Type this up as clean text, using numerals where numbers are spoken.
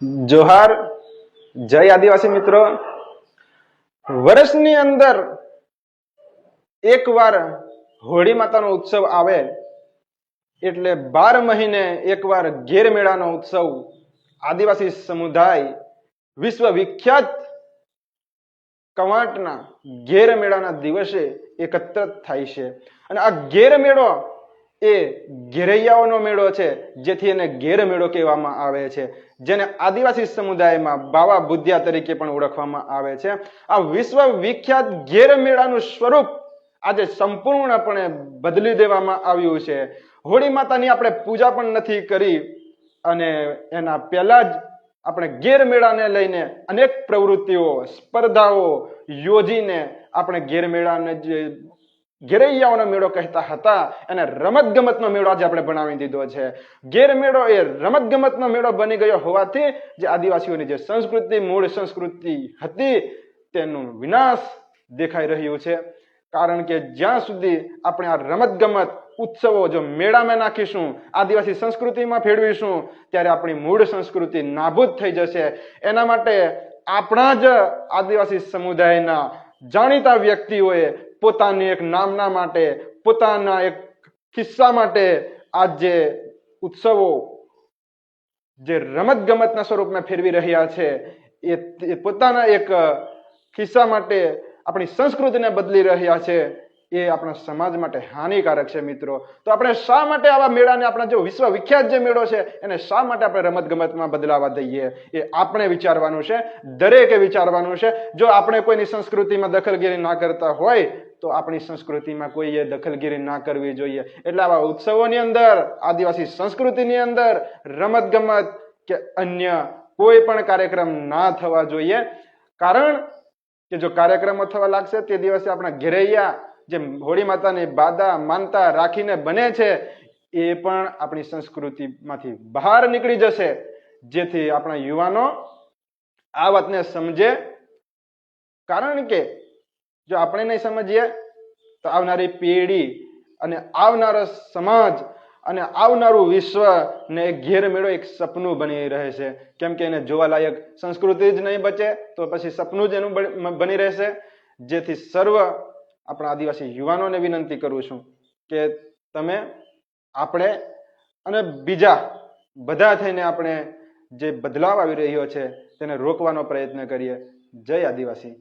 જોહાર, જય આદિવાસી મિત્રો। વર્ષની અંદર એકવાર હોળી માતાનો ઉત્સવ આવે એટલે 12 મહિને એકવાર ઘેર મેળાનો ઉત્સવ આદિવાસી સમુદાય વિશ્વ વિખ્યાત કવાંટના ઘેર મેળાના દિવસે એકત્ર થાય છે। અને આ ઘેર મેળો એ ઘેરૈયાઓનો મેળો છે, જેથી એને ઘેર મેળો કહેવામાં આવે છે, જેને આદિવાસી સમુદાયમાં બાવા બુદ્ધિયા તરીકે પણ ઓળખવામાં આવે છે। આ વિશ્વ વિખ્યાત ઘેર મેળાનું સ્વરૂપ આજે સંપૂર્ણપણે બદલી દેવામાં આવ્યું છે। હોળી માતાની આપણે પૂજા પણ નથી કરી અને એના પહેલા જ આપણે ઘેર મેળાને લઈને અનેક પ્રવૃત્તિઓ સ્પર્ધાઓ યોજીને આપણે ઘેર મેળાને જે ઘેરૈયાઓનો મેળો કહેતા હતા એને રમત ગમતનો મેળો આજે આપણે બનાવી દીધો છે। ઘેર મેળો એ રમત ગમતનો મેળો બની ગયો હોવાથી જે આદિવાસીઓની જે સંસ્કૃતિ મૂળ સંસ્કૃતિ હતી તેનું વિનાશ દેખાઈ રહ્યું છે। કારણ કે જ્યાં સુધી આપણે આ રમત ગમત ઉત્સવો જો મેળામાં નાખીશું, આદિવાસી સંસ્કૃતિમાં ફેરવીશું, ત્યારે આપણી મૂળ સંસ્કૃતિ નાબૂદ થઈ જશે। એના માટે આપણા જ આદિવાસી સમુદાયના જાણીતા વ્યક્તિઓએ પોતાની એક નામના માટે, પોતાના એક કિસ્સા માટે આ જે ઉત્સવો જે રમત ગમતના સ્વરૂપમાં ફેરવી રહ્યા છે એ પોતાના એક કિસ્સા માટે આપણી સંસ્કૃતિને બદલી રહ્યા છે, એ આપણા સમાજ માટે હાનિકારક છે મિત્રો। તો આપણે શા માટે આવા મેળાને, આપણા જો વિશ્વ વિખ્યાત જે મેળો છે એને શા માટે આપણે રમત ગમતમાં બદલાવા દઈએ, એ આપણે વિચારવાનું છે, દરેકે વિચારવાનું છે। જો આપણે કોઈની સંસ્કૃતિમાં દખલગીરી ના કરતા હોય તો આપણી સંસ્કૃતિમાં કોઈએ દખલગીરી ના કરવી જોઈએ। એટલે આવા ઉત્સવોની અંદર, આદિવાસી સંસ્કૃતિની અંદર રમત ગમત કે અન્ય કોઈ પણ કાર્યક્રમ ના થવા જોઈએ। કારણ કે જો કાર્યક્રમો થવા લાગશે તે દિવસે આપણા ઘેરૈયા જે હોળી માતાની બાધા માનતા રાખીને બને છે એ પણ આપણી સંસ્કૃતિમાંથી બહાર નીકળી જશે, જેથી આપણા યુવાનો આ વાતને સમજે। કારણ કે જો આપણે નહીં સમજીએ તો આવનારી પેઢી અને આવનારો સમાજ અને આવનારું વિશ્વ ને ઘેર મેળો એક સપનું બની રહે છે, કેમ કે એને જોવાલાયક સંસ્કૃતિ જ નહીં બચે તો પછી સપનું જ એનું બની રહેશે। જેથી સર્વ આપણા આદિવાસી યુવાનોને વિનંતી કરું છું કે તમે, આપણે અને બીજા બધા થઈને આપણે જે બદલાવ આવી રહ્યો છે તેને રોકવાનો પ્રયત્ન કરીએ। જય આદિવાસી।